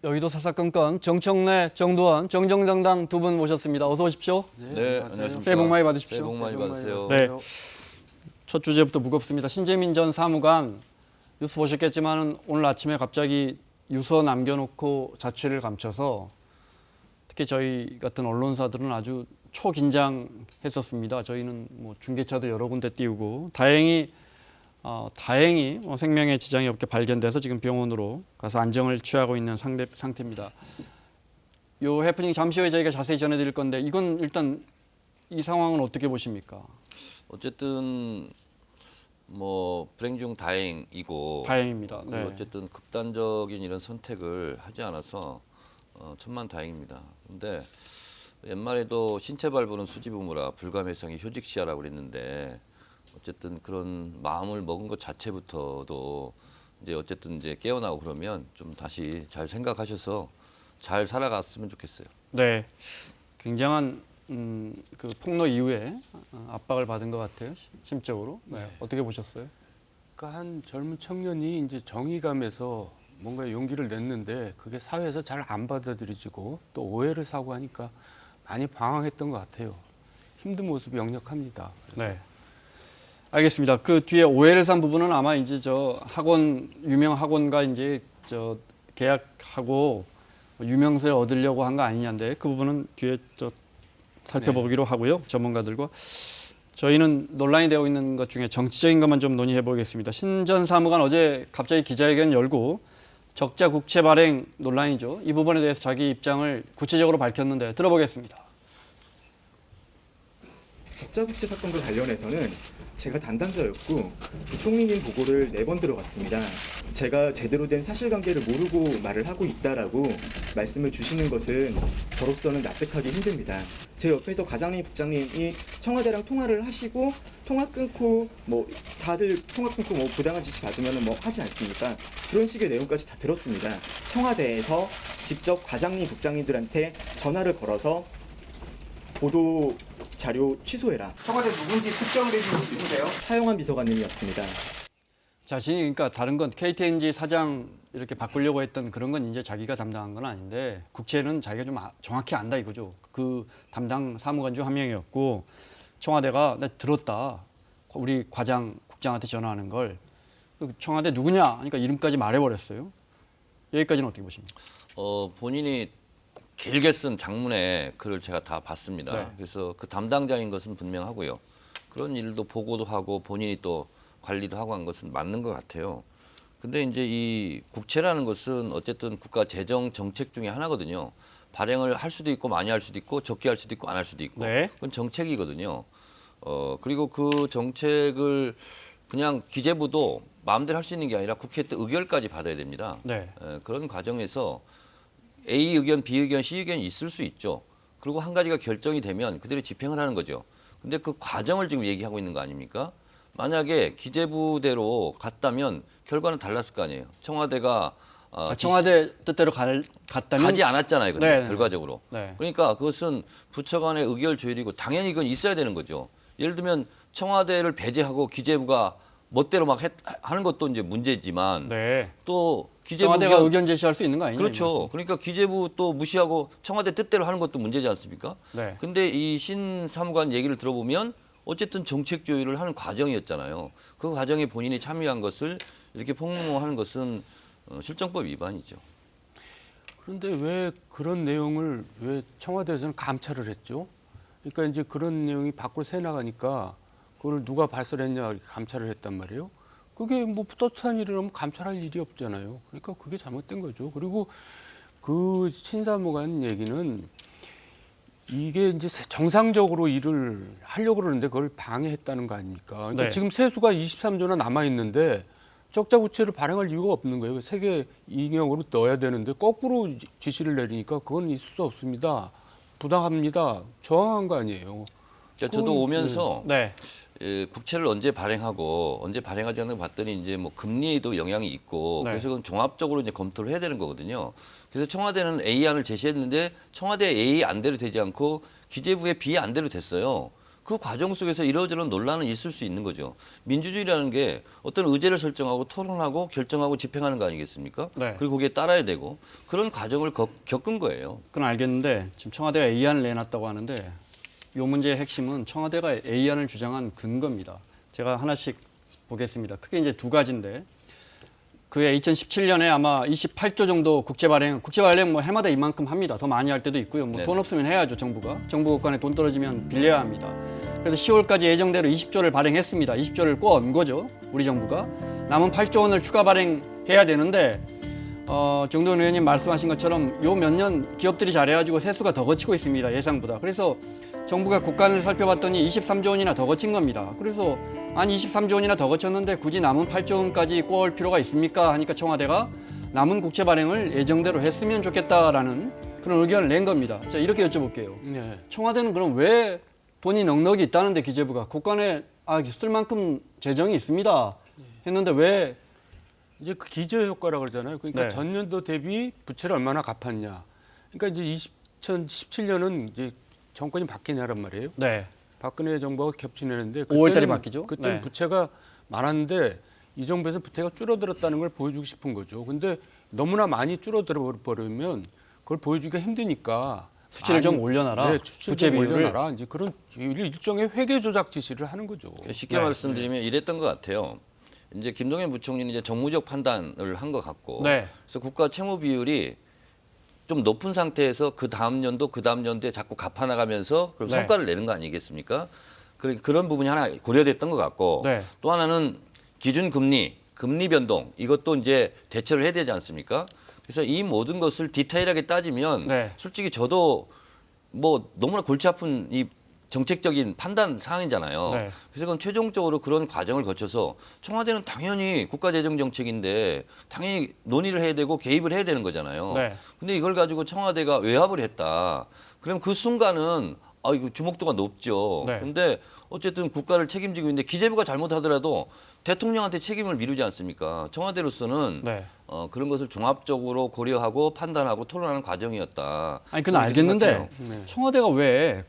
여의도 사사건건 정청래, 정두원, 정정당당 두 분 모셨습니다. 어서 오십시오. 네, 안녕하십니까. 새해 복 많이 받으십시오. 새해 복 많이 받으세요. 네. 첫 주제부터 무겁습니다. 신재민 전 사무관 뉴스 보셨겠지만 오늘 아침에 갑자기 유서 남겨놓고 자취를 감춰서 특히 저희 같은 언론사들은 아주 초긴장했었습니다. 저희는 뭐 중계차도 여러 군데 띄우고 다행히 생명에 지장이 없게 발견돼서 지금 병원으로 가서 안정을 취하고 있는 상태입니다. 요 해프닝 잠시 후에 저희가 자세히 전해드릴 건데 이건 일단 이 상황은 어떻게 보십니까? 어쨌든 뭐 불행 중 다행이고 다행입니다. 네. 어쨌든 극단적인 이런 선택을 하지 않아서 천만다행입니다. 근데 옛말에도 신체 발부는 수지부무라 불감해성이 효직시하라고 그랬는데 어쨌든 그런 마음을 먹은 것 자체부터도 이제 어쨌든 이제 깨어나고 그러면 좀 다시 잘 생각하셔서 잘 살아갔으면 좋겠어요. 네, 굉장한 그 폭로 이후에 압박을 받은 것 같아요. 심적으로. 네. 어떻게 보셨어요? 그러니까 한 젊은 청년이 이제 정의감에서 뭔가 용기를 냈는데 그게 사회에서 잘 안 받아들여지고 또 오해를 사고 하니까 많이 방황했던 것 같아요. 힘든 모습이 역력합니다. 그래서. 네. 알겠습니다. 그 뒤에 오해를 산 부분은 아마 이제 저 유명 학원과 이제 저 계약하고 유명세를 얻으려고 한 거 아니냐인데 그 부분은 뒤에 저 살펴보기로 하고요. 전문가들과 저희는 논란이 되고 있는 것 중에 정치적인 것만 좀 논의해 보겠습니다. 신 전 사무관 어제 갑자기 기자회견 열고 적자 국채 발행 논란이죠. 이 부분에 대해서 자기 입장을 구체적으로 밝혔는데 들어보겠습니다. 적자국채 사건과 관련해서는 제가 담당자였고 총리님 보고를 4번 들어갔습니다. 제가 제대로 된 사실관계를 모르고 말을 하고 있다라고 말씀을 주시는 것은 저로서는 납득하기 힘듭니다. 제 옆에서 과장님, 국장님이 청와대랑 통화를 하시고 통화 끊고 다들 통화 끊고 부당한 지시 받으면 하지 않습니까? 그런 식의 내용까지 다 들었습니다. 청와대에서 직접 과장님, 국장님들한테 전화를 걸어서 보도 자료 취소해라. 청와대 누군지 특정되지 누구세요? 차용환 비서관님이었습니다. 자신이 그러니까 다른 건 KTNG 사장 이렇게 바꾸려고 했던 그런 건 이제 자기가 담당한 건 아닌데 국채는 자기가 좀 정확히 안다 이거죠. 그 담당 사무관 중 한 명이었고 청와대가 나 들었다. 우리 과장 국장한테 전화하는 걸 청와대 누구냐 하니까 이름까지 말해버렸어요. 여기까지는 어떻게 보십니까? 본인이 길게 쓴 장문의 글을 제가 다 봤습니다. 네. 그래서 그 담당자인 것은 분명하고요. 그런 일도 보고도 하고 본인이 또 관리도 하고 한 것은 맞는 것 같아요. 근데 이제 이 국채라는 것은 어쨌든 국가 재정 정책 중에 하나거든요. 발행을 할 수도 있고 많이 할 수도 있고 적게 할 수도 있고 안 할 수도 있고 네. 그건 정책이거든요. 그리고 그 정책을 그냥 기재부도 마음대로 할 수 있는 게 아니라 국회 때 의결까지 받아야 됩니다. 네. 그런 과정에서 A 의견, B 의견, C 의견이 있을 수 있죠. 그리고 한 가지가 결정이 되면 그대로 집행을 하는 거죠. 근데 그 과정을 지금 얘기하고 있는 거 아닙니까? 만약에 기재부대로 갔다면 결과는 달랐을 거 아니에요. 청와대가 청와대 뜻대로 갔다면 가지 않았잖아요. 근데 네. 결과적으로. 네. 그러니까 그것은 부처 간의 의결 조율이고 당연히 이건 있어야 되는 거죠. 예를 들면 청와대를 배제하고 기재부가 멋대로 막 하는 것도 이제 문제지만 네. 또 기재부 청와대가 의견 제시할 수 있는 거 아니냐? 그렇죠. 그러니까 기재부 또 무시하고 청와대 뜻대로 하는 것도 문제지 않습니까? 네. 근데 이 신 사무관 얘기를 들어보면 어쨌든 정책 조율을 하는 과정이었잖아요. 그 과정에 본인이 참여한 것을 이렇게 폭로하는 것은 실정법 위반이죠. 그런데 왜 그런 내용을 왜 청와대에서는 감찰을 했죠? 그러니까 이제 그런 내용이 밖으로 새 나가니까 그걸 누가 발설했냐 이렇게 감찰을 했단 말이에요. 그게 떳떳한 일이라면 감찰할 일이 없잖아요. 그러니까 그게 잘못된 거죠. 그리고 그 신사무관 얘기는 이게 이제 정상적으로 일을 하려고 그러는데 그걸 방해했다는 거 아닙니까? 그러니까 네. 지금 세수가 23조나 남아 있는데 적자 부채를 발행할 이유가 없는 거예요. 세계 인형으로 넣어야 되는데 거꾸로 지시를 내리니까 그건 있을 수 없습니다. 부당합니다. 저항한 거 아니에요. 저도 오면서 네. 국채를 언제 발행하고 언제 발행하지 않는 거 봤더니 이제 뭐 금리에도 영향이 있고 네. 그래서 그건 종합적으로 이제 검토를 해야 되는 거거든요. 그래서 청와대는 A 안을 제시했는데 청와대 A 안대로 되지 않고 기재부의 B 안대로 됐어요. 그 과정 속에서 이러저런 논란은 있을 수 있는 거죠. 민주주의라는 게 어떤 의제를 설정하고 토론하고 결정하고 집행하는 거 아니겠습니까? 네. 그리고 거기에 따라야 되고 그런 과정을 겪은 거예요. 그건 알겠는데 지금 청와대가 A안을 내놨다고 하는데 이 문제의 핵심은 청와대가 A안을 주장한 근거입니다. 제가 하나씩 보겠습니다. 크게 이제 두 가지인데 그해 2017년에 아마 28조 정도 국채 발행 뭐 해마다 이만큼 합니다. 더 많이 할 때도 있고요. 뭐 돈 없으면 해야죠, 정부가. 정부 국간에 돈 떨어지면 빌려야 합니다. 그래서 10월까지 예정대로 20조를 발행했습니다. 20조를 꿔온 거죠, 우리 정부가. 남은 8조 원을 추가 발행해야 되는데 정도원 의원님 말씀하신 것처럼 요 몇 년 기업들이 잘해가지고 세수가 더 거치고 있습니다, 예상보다. 그래서 정부가 국간을 살펴봤더니 23조 원이나 더 거친 겁니다. 그래서 아니 23조 원이나 더 거쳤는데 굳이 남은 8조 원까지 꿔올 필요가 있습니까? 하니까 청와대가 남은 국채 발행을 예정대로 했으면 좋겠다라는 그런 의견을 낸 겁니다. 자, 이렇게 여쭤볼게요. 네. 청와대는 그럼 왜 돈이 넉넉이 있다는데 기재부가 국간에 쓸 만큼 재정이 있습니다 했는데 왜 이제 그 기저 효과라 그러잖아요. 그러니까 네. 전년도 대비 부채를 얼마나 갚았냐. 그러니까 이제 2017년은 이제 정권이 바뀐 해란 말이에요. 네. 박근혜 정부가 겹치는데 5월 달에 바뀌죠. 그때는 네. 부채가 많았는데 이 정부에서 부채가 줄어들었다는 걸 보여주고 싶은 거죠. 근데 너무나 많이 줄어들어 버리면 그걸 보여주기가 힘드니까 수치를 좀 올려놔라. 네, 수치를 부채 좀 비율을. 올려놔라. 이제 그런 일종의 회계 조작 지시를 하는 거죠. 쉽게 말씀드리면 이랬던 것 같아요. 이제 김동연 부총리는 이제 정무적 판단을 한 것 같고, 네. 그래서 국가 채무 비율이 좀 높은 상태에서 그 다음 연도에 자꾸 갚아나가면서 그럼 네. 성과를 내는 거 아니겠습니까? 그런 부분이 하나 고려됐던 것 같고, 네. 또 하나는 기준 금리 변동 이것도 이제 대처를 해야 되지 않습니까? 그래서 이 모든 것을 디테일하게 따지면 네. 솔직히 저도 뭐 너무나 골치 아픈 이 정책적인 판단 사항이잖아요. 네. 그래서 그건 최종적으로 그런 과정을 거쳐서 청와대는 당연히 국가재정정책인데 당연히 논의를 해야 되고 개입을 해야 되는 거잖아요. 네. 근데 이걸 가지고 청와대가 외압을 했다. 그럼 그 순간은 이거 주목도가 높죠. 네. 근데 어쨌든 국가를 책임지고 있는데 기재부가 잘못하더라도 대통령한테 책임을 미루지 않습니까? 청와대로서는 네. 그런 것을 종합적으로 고려하고 판단하고 토론하는 과정이었다. 아니 그건 알겠는데 생각해요. 네. 청와대가 왜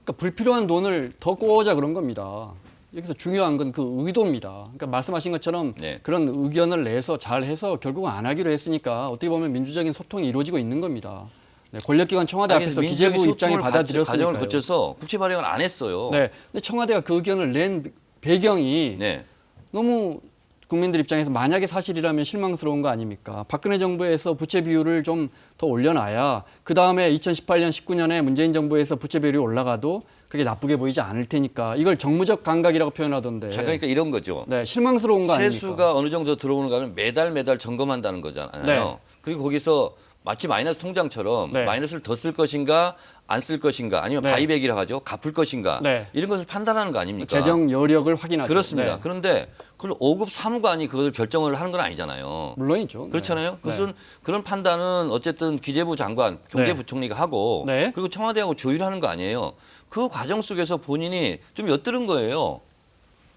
그러니까 불필요한 돈을 더 꼬자 그런 겁니다. 여기서 중요한 건 그 의도입니다. 그러니까 말씀하신 것처럼 네. 그런 의견을 내서 잘해서 결국은 안 하기로 했으니까 어떻게 보면 민주적인 소통이 이루어지고 있는 겁니다. 네, 권력기관 청와대 아니, 앞에서 민주적인 기재부 입장이 소통을 받아들였으니까요. 과정을 거쳐서 국채 발행을 안 했어요. 네, 근데 청와대가 그 의견을 낸 배경이 네. 너무 국민들 입장에서 만약에 사실이라면 실망스러운 거 아닙니까? 박근혜 정부에서 부채 비율을 좀 더 올려놔야 그 다음에 2018년, 19년에 문재인 정부에서 부채 비율이 올라가도 그게 나쁘게 보이지 않을 테니까 이걸 정무적 감각이라고 표현하던데. 자, 그러니까 이런 거죠. 네, 실망스러운 거 아닙니까? 세수가 어느 정도 들어오는 거는 매달 점검한다는 거잖아요. 네. 그리고 거기서 마치 마이너스 통장처럼 네. 마이너스를 더 쓸 것인가 안 쓸 것인가 아니면 네. 바이백이라고 하죠. 갚을 것인가 네. 이런 것을 판단하는 거 아닙니까? 재정 여력을 확인하죠. 그렇습니다. 네. 그런데 그걸 5급 사무관이 그걸 결정을 하는 건 아니잖아요. 물론이죠. 그렇잖아요. 네. 그것은 그런 판단은 어쨌든 기재부 장관, 경제부총리가 하고 네. 그리고 청와대하고 조율하는 거 아니에요. 그 과정 속에서 본인이 좀 엿들은 거예요.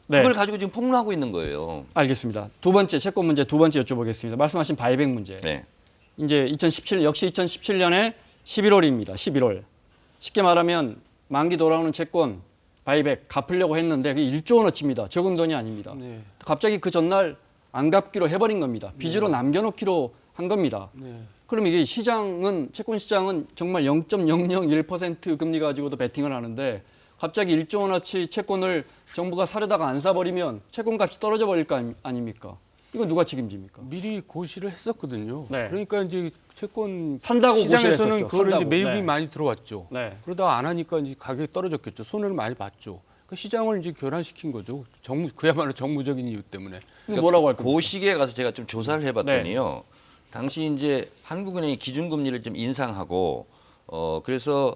네. 그걸 가지고 지금 폭로하고 있는 거예요. 알겠습니다. 두 번째 채권 문제 두 번째 여쭤보겠습니다. 말씀하신 바이백 문제. 네. 이제 2017년에 11월입니다. 11월. 쉽게 말하면 만기 돌아오는 채권 바이백 갚으려고 했는데 그게 1조 원어치입니다. 적은 돈이 아닙니다. 네. 갑자기 그 전날 안 갚기로 해버린 겁니다. 빚으로 남겨놓기로 한 겁니다. 네. 그럼 이게 채권 시장은 정말 0.001% 금리 가지고도 베팅을 하는데 갑자기 1조 원어치 채권을 정부가 사려다가 안 사버리면 채권 값이 떨어져 버릴 거 아닙니까? 이건 누가 책임집니까? 미리 고시를 했었거든요. 네. 그러니까 이제 채권 산다고 시장에서는 고시를 했었죠. 그걸 이제 산다고. 매입이 네. 많이 들어왔죠. 네. 그러다가 안 하니까 이제 가격이 떨어졌겠죠. 손해를 많이 봤죠. 그 시장을 이제 교란시킨 거죠. 그야말로 정무적인 이유 때문에. 이거 뭐라고 할 겁니까? 그 시기에 가서 제가 좀 조사를 해봤더니요. 당시 이제 한국은행이 기준금리를 좀 인상하고 그래서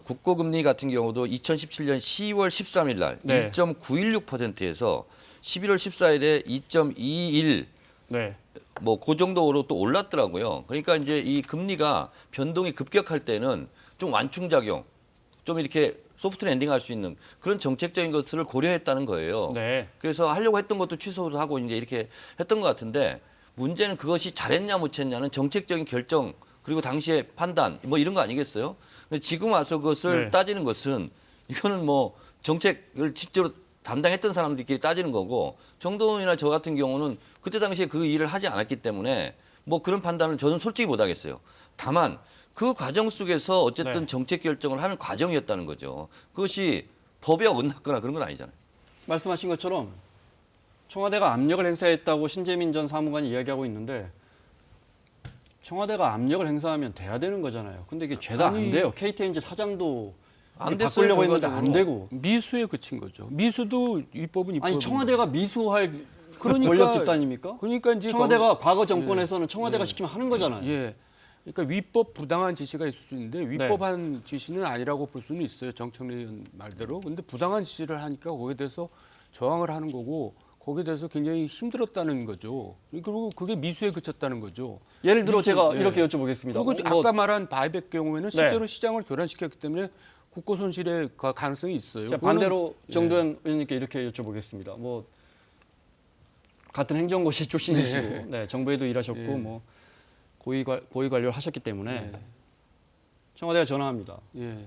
국고금리 같은 경우도 2017년 10월 13일 날 네. 1.916%에서 11월 14일에 2.21 네. 뭐 그 정도로 또 올랐더라고요. 그러니까 이제 이 금리가 변동이 급격할 때는 좀 완충작용, 좀 이렇게 소프트 랜딩할 수 있는 그런 정책적인 것을 고려했다는 거예요. 네. 그래서 하려고 했던 것도 취소를 하고 이제 이렇게 했던 것 같은데 문제는 그것이 잘했냐 못했냐는 정책적인 결정 그리고 당시의 판단 뭐 이런 거 아니겠어요? 근데 지금 와서 그것을 네. 따지는 것은 이거는 뭐 정책을 실제로 담당했던 사람들끼리 따지는 거고 정동원이나 저 같은 경우는 그때 당시에 그 일을 하지 않았기 때문에 뭐 그런 판단을 저는 솔직히 못 하겠어요. 다만 그 과정 속에서 어쨌든 네. 정책 결정을 하는 과정이었다는 거죠. 그것이 법에 어긋났거나 그런 건 아니잖아요. 말씀하신 것처럼 청와대가 압력을 행사했다고 신재민 전 사무관이 이야기하고 있는데 청와대가 압력을 행사하면 돼야 되는 거잖아요. 근데 이게 죄다 안 아니, 돼요. KTNG 사장도 안 됐어요, 바꾸려고 했는데 안 결과적으로. 되고. 미수에 그친 거죠. 미수도 입법은 입법. 아니 청와대가 미수할 그러니까- 권력 집단입니까? 그러니까 이제 청와대가 과거 정권에서는 청와대가 시키면 하는 거잖아요. 예. 그러니까 위법 부당한 지시가 있을 수 있는데 위법한 지시는 아니라고 볼 수는 있어요. 정청래 의원 말대로. 근데 부당한 지시를 하니까 거기에 대해서 저항을 하는 거고 거기에 대해서 굉장히 힘들었다는 거죠. 그리고 그게 미수에 그쳤다는 거죠. 예를 들어 제가 예. 이렇게 여쭤보겠습니다. 그리고 뭐, 아까 말한 바이백 경우에는 실제로 시장을 교란시켰기 때문에 국고 손실의 가능성이 있어요. 자, 반대로 정도현 의원님께 이렇게 여쭤보겠습니다. 뭐 같은 행정고시 출신이시고 네, 정부에도 일하셨고 예. 뭐 고위 관료를 하셨기 때문에 예. 청와대가 전화합니다. 예.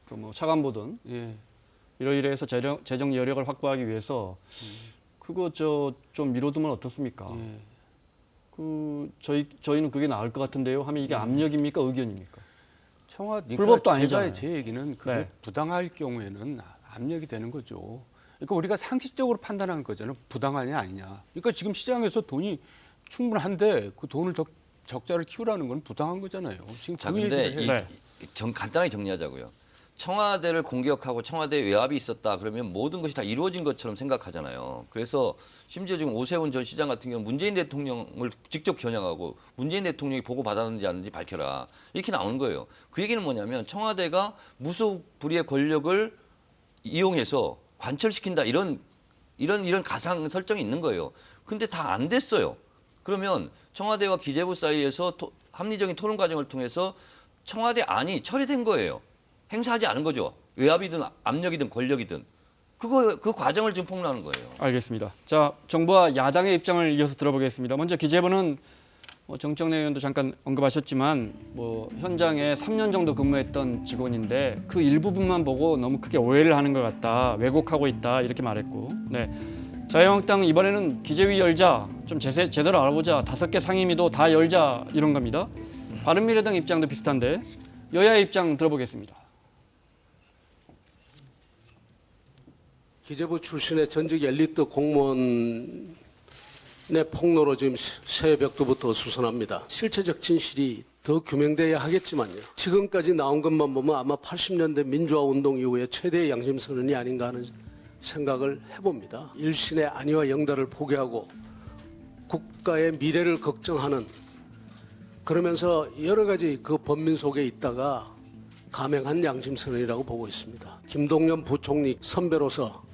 그 뭐 차관보든 예. 이러이러해서 재정 여력을 확보하기 위해서 그거 좀 미뤄두면 어떻습니까? 예. 그 저희는 그게 나을 것 같은데요. 하면 이게 압력입니까, 의견입니까? 청와대 불법도 그러니까 아니잖아요. 제 얘기는 그게 네. 부당할 경우에는 압력이 되는 거죠. 그러니까 우리가 상식적으로 판단하는 거잖아요. 부당하냐 아니냐. 그러니까 지금 시장에서 돈이 충분한데 그 돈을 더 적자를 키우라는 건 부당한 거잖아요. 지금 자, 그 근데 얘기를 해요. 간단하게 정리하자고요. 청와대를 공격하고 청와대 외압이 있었다 그러면 모든 것이 다 이루어진 것처럼 생각하잖아요. 그래서 심지어 지금 오세훈 전 시장 같은 경우는 문재인 대통령을 직접 겨냥하고 문재인 대통령이 보고 받았는지 안 했는지 밝혀라. 이렇게 나오는 거예요. 그 얘기는 뭐냐면 청와대가 무소불위의 권력을 이용해서 관철시킨다 이런 가상 설정이 있는 거예요. 근데 다 안 됐어요. 그러면 청와대와 기재부 사이에서 합리적인 토론 과정을 통해서 청와대 안이 처리된 거예요. 행사하지 않은 거죠. 외압이든 압력이든 권력이든 그 과정을 지금 폭로하는 거예요. 알겠습니다. 자, 정부와 야당의 입장을 이어서 들어보겠습니다. 먼저 기재부는 정청래 의원도 잠깐 언급하셨지만 현장에 3년 정도 근무했던 직원인데 그 일부분만 보고 너무 크게 오해를 하는 것 같다. 왜곡하고 있다. 이렇게 말했고. 네. 자유한국당 이번에는 기재위 열자. 좀 제대로 알아보자. 5개 상임위도 다 열자. 이런 겁니다. 바른미래당 입장도 비슷한데 여야의 입장 들어보겠습니다. 기재부 출신의 전직 엘리트 공무원의 폭로로 지금 새벽부터 수선합니다. 실체적 진실이 더 규명돼야 하겠지만요. 지금까지 나온 것만 보면 아마 80년대 민주화 운동 이후에 최대의 양심 선언이 아닌가 하는 생각을 해봅니다. 일신의 안위와 영달을 포기하고 국가의 미래를 걱정하는 그러면서 여러 가지 그 범민 속에 있다가 감행한 양심 선언이라고 보고 있습니다. 김동연 부총리 선배로서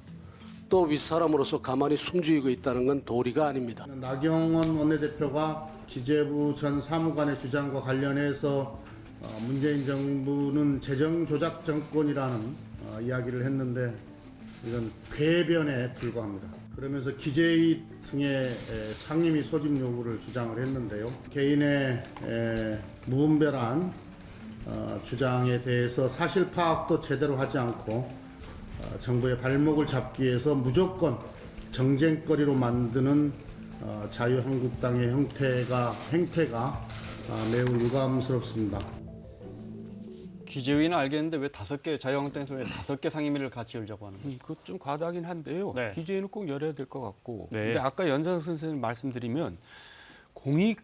또 윗사람으로서 가만히 숨죽이고 있다는 건 도리가 아닙니다. 나경원 원내대표가 기재부 전 사무관의 주장과 관련해서 문재인 정부는 재정 조작 정권이라는 이야기를 했는데 이건 궤변에 불과합니다. 그러면서 기재위 등의 상임위 소집 요구를 주장을 했는데요. 개인의 무분별한 주장에 대해서 사실 파악도 제대로 하지 않고 정부의 발목을 잡기 위해서 무조건 정쟁거리로 만드는 자유한국당의 행태가 매우 유감스럽습니다. 기재위는 알겠는데 왜 5개 자유한국당에서 왜 5개 상임위를 같이 열자고 하는 거죠? 그것 좀 과다하긴 한데요. 네. 기재위는 꼭 열어야 될 것 같고. 네. 근데 아까 연장 선생님 말씀드리면 공익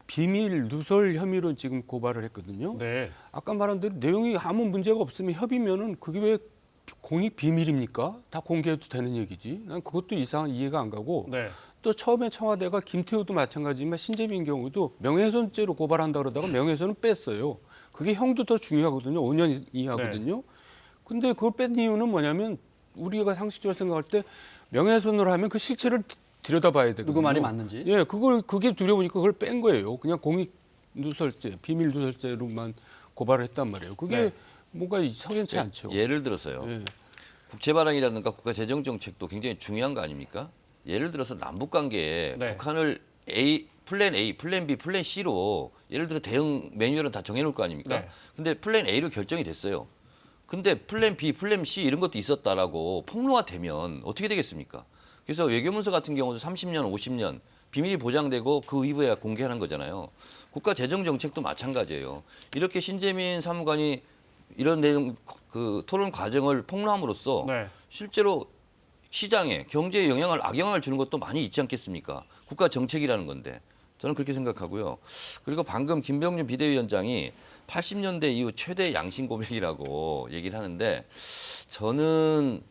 비밀 누설 혐의로 지금 고발을 했거든요. 네. 아까 말한 대로 내용이 아무 문제가 없으면 협의면은 그게 왜 공익 비밀입니까? 다 공개해도 되는 얘기지. 난 그것도 이해가 안 가고. 네. 또 처음에 청와대가 김태우도 마찬가지지만 신재민 경우도 명예훼손죄로 고발한다 그러다가 명예훼손은 뺐어요. 그게 형도 더 중요하거든요. 5년 이하거든요. 근데 그걸 뺀 이유는 뭐냐면 우리가 상식적으로 생각할 때 명예훼손으로 하면 그 실체를 들여다봐야 되거든요. 누구 말이 맞는지. 예, 그게 두려우니까 그걸 뺀 거예요. 그냥 공익 누설죄, 비밀 누설죄로만 고발을 했단 말이에요. 그게 네. 뭔가 석연치 않죠. 예를 들어서요. 예. 국제발언이라든가 국가재정정책도 굉장히 중요한 거 아닙니까? 예를 들어서 남북관계에 네. 북한을 플랜 A, 플랜 B, 플랜 C로 예를 들어 대응 매뉴얼은 다 정해놓을 거 아닙니까? 네. 근데 플랜 A로 결정이 됐어요. 근데 플랜 B, 플랜 C 이런 것도 있었다라고 폭로가 되면 어떻게 되겠습니까? 그래서 외교문서 같은 경우도 30년, 50년 비밀이 보장되고 그 이후에 공개하는 거잖아요. 국가재정정책도 마찬가지예요. 이렇게 신재민 사무관이 이런 내용 그 토론 과정을 폭로함으로써 네. 실제로 시장에 경제에 악영향을 주는 것도 많이 있지 않겠습니까? 국가 정책이라는 건데 저는 그렇게 생각하고요. 그리고 방금 김병준 비대위원장이 80년대 이후 최대 양심 고백이라고 얘기를 하는데 저는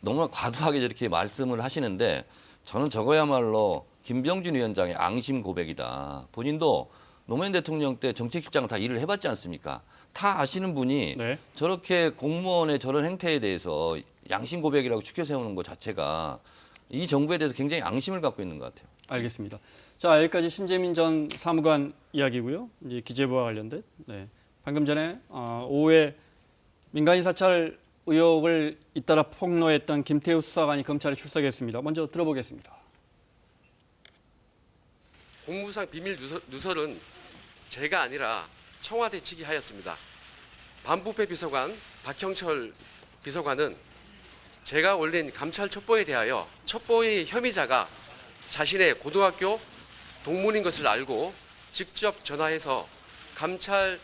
너무나 과도하게 저렇게 말씀을 하시는데 저는 저거야말로 김병준 위원장의 앙심 고백이다. 본인도 노무현 대통령 때 정책실장 다 일을 해봤지 않습니까? 다 아시는 분이 네. 저렇게 공무원의 저런 행태에 대해서 양심 고백이라고 추켜 세우는 것 자체가 이 정부에 대해서 굉장히 앙심을 갖고 있는 것 같아요. 알겠습니다. 자, 여기까지 신재민 전 사무관 이야기고요. 이제 기재부와 관련된. 네. 방금 전에 오후에 민간인 사찰 의혹을 잇따라 폭로했던 김태우 수사관이 검찰에 출석했습니다. 먼저 들어보겠습니다. 공무상 비밀 누설은 제가 아니라 청와대 측이 하였습니다. 반부패 비서관 박형철 비서관은 제가 올린 감찰 첩보에 대하여 첩보의 혐의자가 자신의 고등학교 동문인 것을 알고 직접 전화해서 감찰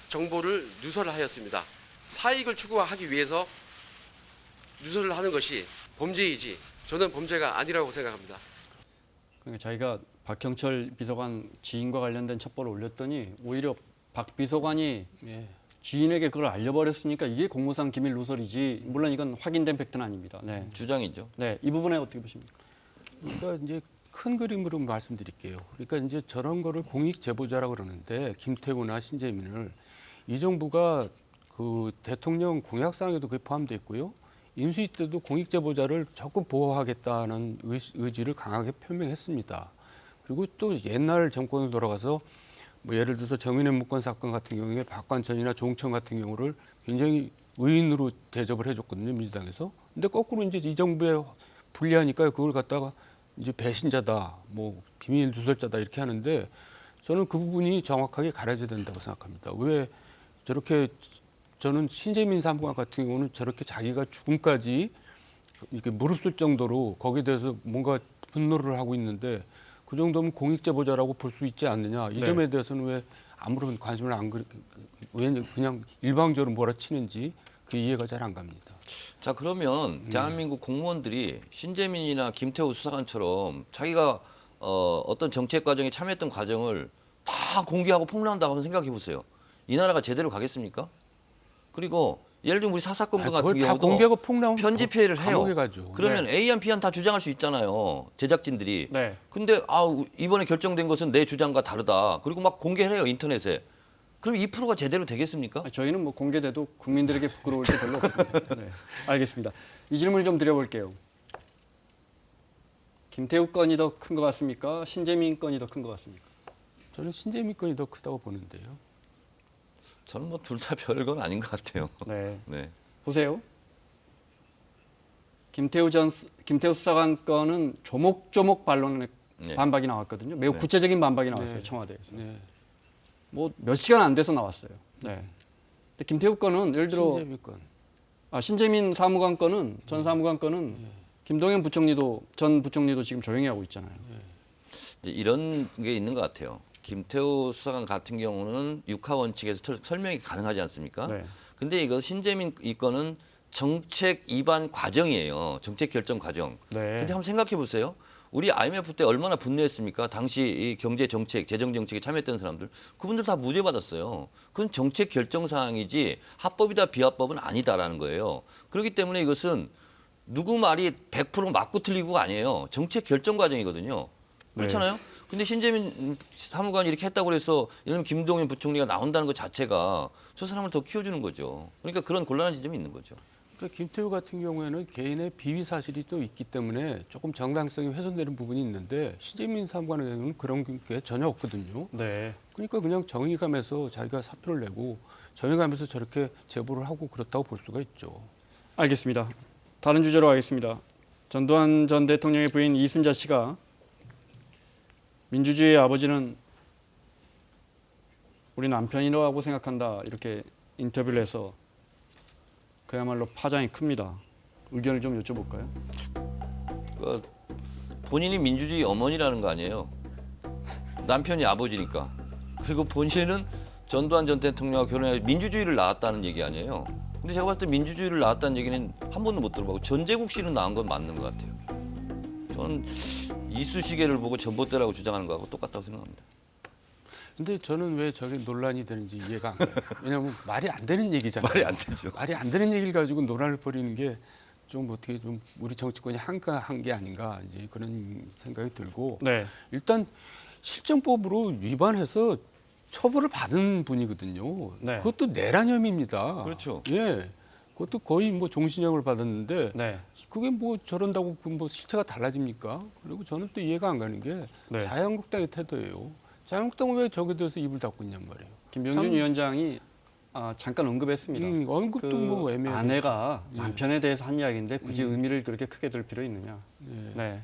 정보를 누설을 하였습니다. 사익을 추구하기 위해서 누설을 하는 것이 범죄이지 저는 범죄가 아니라고 생각합니다. 그러니까 자기가 박형철 비서관 지인과 관련된 첩보를 올렸더니 오히려 박 비서관이 예. 지인에게 그걸 알려버렸으니까 이게 공무상 기밀 누설이지. 물론 이건 확인된 팩트는 아닙니다. 네. 주장이죠. 네, 이 부분에 어떻게 보십니까? 그러니까 이제 큰 그림으로 말씀드릴게요. 그러니까 이제 저런 거를 공익 제보자라고 그러는데 김태우나 신재민을 이 정부가 그 대통령 공약사항에도 그게 포함되어 있고요. 인수위 때도 공익 제보자를 적극 보호하겠다는 의지를 강하게 표명했습니다. 그리고 또 옛날 정권으로 돌아가서 뭐 예를 들어서 정인의 묵건 사건 같은 경우에 박관천이나 종천 같은 경우를 굉장히 의인으로 대접을 해줬거든요, 민주당에서. 근데 거꾸로 이제 이 정부에 불리하니까 그걸 갖다가 이제 배신자다, 뭐 비밀 누설자다 이렇게 하는데 저는 그 부분이 정확하게 가려져야 된다고 생각합니다. 왜 저렇게 저는 신재민 사무관 같은 경우는 저렇게 자기가 죽음까지 이렇게 무릅쓸 정도로 거기에 대해서 뭔가 분노를 하고 있는데 그 정도면 공익 제보자라고 볼 수 있지 않느냐. 이 네. 점에 대해서는 왜 아무런 관심을 왜 그냥 일방적으로 몰아치는지 그 이해가 잘 안 갑니다. 자 그러면 대한민국 공무원들이 신재민이나 김태우 수사관처럼 자기가 어떤 정책 과정에 참여했던 과정을 다 공개하고 폭로한다고 한번 생각해 보세요. 이 나라가 제대로 가겠습니까? 그리고 예를 들면 우리 사사건건 같은 그걸 다 경우도 공개하고 폭로하면 편집 회의를 해요. 감옥에 가죠. 그러면 A안 B안 다 주장할 수 있잖아요. 제작진들이. 네. 근데 이번에 결정된 것은 내 주장과 다르다. 그리고 막 공개를 해요 인터넷에. 그럼 2%가 제대로 되겠습니까? 저희는 뭐 공개돼도 국민들에게 부끄러울 게 별로 없습니다. 네. 알겠습니다. 이 질문 좀 드려볼게요. 김태우 건이 더 큰 것 같습니까? 신재민 건이 더 큰 것 같습니까? 저는 신재민 건이 더 크다고 보는데요. 저는 뭐 둘 다 별건 아닌 것 같아요. 네. 네. 보세요. 김태우 수사관 건은 조목조목 네. 반박이 나왔거든요. 매우 네. 구체적인 반박이 나왔어요. 네. 청와대에서. 네. 뭐 몇 시간 안 돼서 나왔어요. 네. 근데 김태우 건은 예를 들어 신재민 건. 신재민 사무관 건은 전 사무관 건은 김동연 전 부총리도 지금 조용히 하고 있잖아요. 이런 게 있는 것 같아요. 김태우 수사관 같은 경우는 육하 원칙에서 설명이 가능하지 않습니까? 네. 근데 이거 신재민 이 건은 정책 입안 과정이에요. 정책 결정 과정. 네. 근데 한번 생각해 보세요. 우리 IMF 때 얼마나 분노했습니까? 당시 이 경제 정책, 재정 정책에 참여했던 사람들, 그분들 다 무죄 받았어요. 그건 정책 결정 사항이지 합법이다 비합법은 아니다라는 거예요. 그렇기 때문에 이것은 누구 말이 100% 맞고 틀리고가 아니에요. 정책 결정 과정이거든요. 그렇잖아요. 근데 신재민 사무관이 이렇게 했다고 해서 예를 들면 김동연 부총리가 나온다는 것 자체가 저 사람을 더 키워주는 거죠. 그러니까 그런 곤란한 지점이 있는 거죠. 그러니까 김태우 같은 경우에는 개인의 비위 사실이 또 있기 때문에 조금 정당성이 훼손되는 부분이 있는데 신재민 사무관에는 그런 게 전혀 없거든요. 네. 그러니까 그냥 정의감에서 자기가 사표를 내고 정의감에서 저렇게 제보를 하고 그렇다고 볼 수가 있죠. 알겠습니다. 다른 주제로 가겠습니다. 전두환 전 대통령의 부인 이순자 씨가 민주주의의 아버지는 우리 남편이라고 생각한다 이렇게 인터뷰를 해서 그야말로 파장이 큽니다. 의견을 좀 여쭤볼까요? 그 본인이 민주주의 어머니라는 거 아니에요. 남편이 아버지니까. 그리고 본인은 전두환 전 대통령과 결혼해 민주주의를 낳았다는 얘기 아니에요. 근데 제가 봤을 때 민주주의를 낳았다는 얘기는 한 번도 못 들어보고 전제국시를 낳은 건 맞는 것 같아요. 전 이쑤시개를 보고 전봇대라고 주장하는 거하고 똑같다고 생각합니다. 근데 저는 왜 저게 논란이 되는지 이해가 안 가요. 왜냐하면 말이 안 되는 얘기잖아요. 말이 안 되죠. 말이 안 되는 얘기를 가지고 논란을 벌이는 게 좀 어떻게 좀 우리 정치권이 한가한 게 아닌가 이제 그런 생각이 들고 네. 일단 실정법으로 위반해서 처벌을 받은 분이거든요. 네. 그것도 내란혐의입니다. 그렇죠. 예, 그것도 거의 뭐 종신형을 받았는데 네. 그게 뭐 저런다고 뭐 실체가 달라집니까? 그리고 저는 또 이해가 안 가는 게 네. 자유한국당의 태도예요. 자유한국당은 왜 저게 대해서 입을 닫고 있냔 말이에요. 김병준 참- 위원장이 잠깐 언급했습니다. 언급도 뭐 애매해요. 아내가 예. 남편에 대해서 한 이야기인데 굳이 의미를 그렇게 크게 둘 필요 있느냐. 예. 네.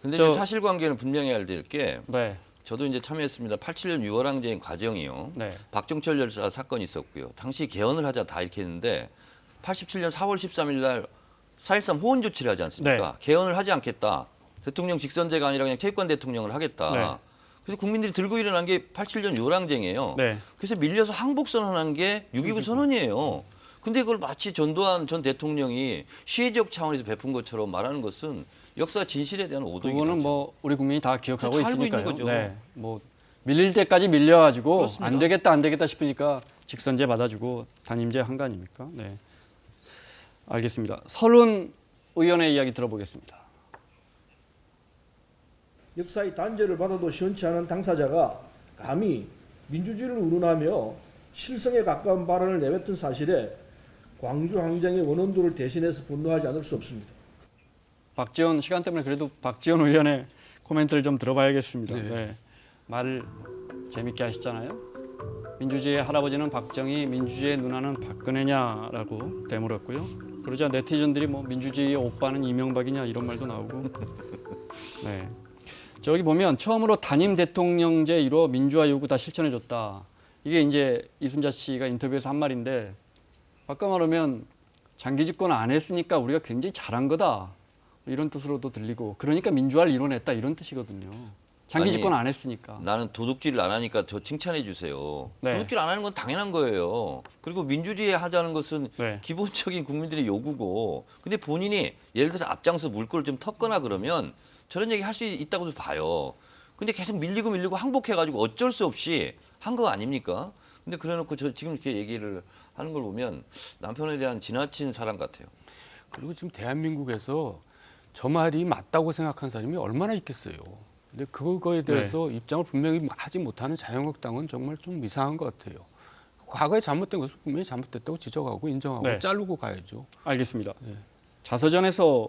근데 저- 이제 사실관계는 분명히 해야 될 게 네. 저도 이제 참여했습니다. 87년 6월 항쟁 과정이요. 네. 박종철 열사 사건이 있었고요. 당시 개헌을 하자 다 이렇게 했는데 87년 4월 13일 날 4.13 호원 조치를 하지 않습니까? 네. 개헌을 하지 않겠다. 대통령 직선제가 아니라 그냥 체육관 대통령을 하겠다. 네. 그래서 국민들이 들고 일어난 게 87년 6월 항쟁이에요. 네. 그래서 밀려서 항복 선언한 게 6.29 선언이에요. 근데 그걸 마치 전두환 전 대통령이 시혜적 차원에서 베푼 것처럼 말하는 것은 역사 진실에 대한 오도이긴 그거는 하죠. 뭐 우리 국민이 다 기억하고 다 알고 있는 있으니까요. 거죠. 네. 뭐 밀릴 때까지 밀려가지고 그렇습니다. 안 되겠다 싶으니까 직선제 받아주고 단임제 한 거 아닙니까? 네. 알겠습니다. 설훈 의원의 이야기 들어보겠습니다. 역사의 단죄를 받아도 시원치 않은 당사자가 감히 민주주의를 운운하며 실성에 가까운 발언을 내뱉은 사실에 광주 항쟁의 원원들을 대신해서 분노하지 않을 수 없습니다. 박지원 시간 때문에 그래도 박지원 의원의 코멘트를 좀 들어봐야겠습니다. 네. 네. 말을 재밌게 하시잖아요. 민주주의의 할아버지는 박정희, 민주주의의 누나는 박근혜냐라고 되물었고요. 그러자 네티즌들이 뭐 민주주의의 오빠는 이명박이냐 이런 말도 나오고. 네. 저기 보면 처음으로 단임 대통령제 이뤄 민주화 요구 다 실천해줬다. 이게 이제 이순자 씨가 인터뷰에서 한 말인데 아까 말하면 장기 집권 안 했으니까 우리가 굉장히 잘한 거다. 이런 뜻으로도 들리고 그러니까 민주화를 이뤄냈다 이런 뜻이거든요. 장기 아니, 집권 안 했으니까. 나는 도둑질을 안 하니까 저 칭찬해 주세요. 네. 도둑질 안 하는 건 당연한 거예요. 그리고 민주주의 하자는 것은 네. 기본적인 국민들의 요구고. 근데 본인이 예를 들어서 앞장서 물꼬를 좀 텄거나 그러면 저런 얘기 할 수 있다고 봐요. 근데 계속 밀리고 항복해가지고 어쩔 수 없이 한 거 아닙니까? 근데 그래놓고 저 지금 이렇게 얘기를 하는 걸 보면 남편에 대한 지나친 사랑 같아요. 그리고 지금 대한민국에서 저 말이 맞다고 생각하는 사람이 얼마나 있겠어요. 근데 그거에 대해서 입장을 분명히 하지 못하는 자유한국당은 정말 좀 이상한 것 같아요. 과거에 잘못된 것을 분명히 잘못됐다고 지적하고 인정하고 네. 자르고 가야죠. 알겠습니다. 네. 자서전에서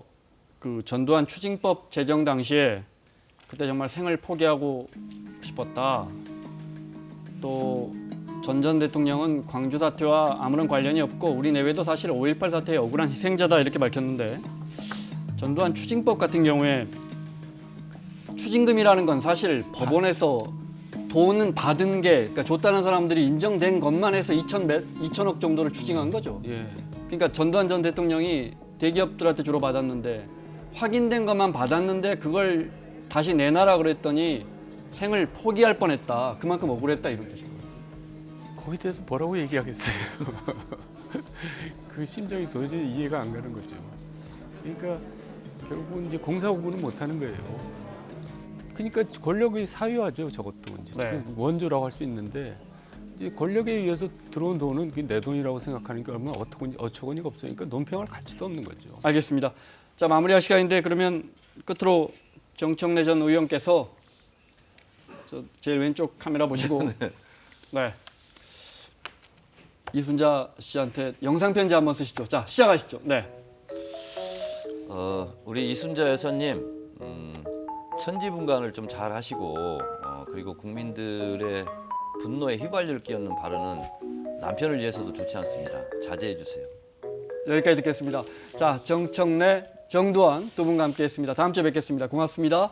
그 전두환 추징법 제정 당시에 그때 정말 생을 포기하고 싶었다. 또 전 대통령은 광주 사태와 아무런 관련이 없고 우리 내외도 사실 5.18 사태의 억울한 희생자다 이렇게 밝혔는데 전두환 추징법 같은 경우에 추징금이라는 건 사실 법원에서 돈은 받은 게 그러니까 줬다는 사람들이 인정된 것만 해서 2천억 정도를 추징한 거죠. 예. 그러니까 전두환 전 대통령이 대기업들한테 주로 받았는데 확인된 것만 받았는데 그걸 다시 내놔라 그랬더니 생을 포기할 뻔했다. 그만큼 억울했다 이런 뜻이에요. 거기에 대해서 뭐라고 얘기하겠어요. 그 심정이 도저히 이해가 안 가는 거죠. 그러니까 결국은 이제 공사구분은 못하는 거예요. 그러니까 권력의 사유화죠. 저것도 이제 네. 원조라고 할 수 있는데 이제 권력에 의해서 들어온 돈은 그게 내 돈이라고 생각하니까 얼마나 어처구니가 없으니까 논평할 가치도 없는 거죠. 알겠습니다. 자 마무리할 시간인데 그러면 끝으로 정청래 전 의원께서 저 제일 왼쪽 카메라 보시고 네. 이순자 씨한테 영상 편지 한번 쓰시죠. 자 시작하시죠. 네. 우리 이순자 여사님 천지분간을 좀 잘 하시고 그리고 국민들의 분노에 휘발유를 끼얹는 발언은 남편을 위해서도 좋지 않습니다. 자제해 주세요. 여기까지 듣겠습니다. 자 정청래, 정두환 두 분과 함께했습니다. 다음 주에 뵙겠습니다. 고맙습니다.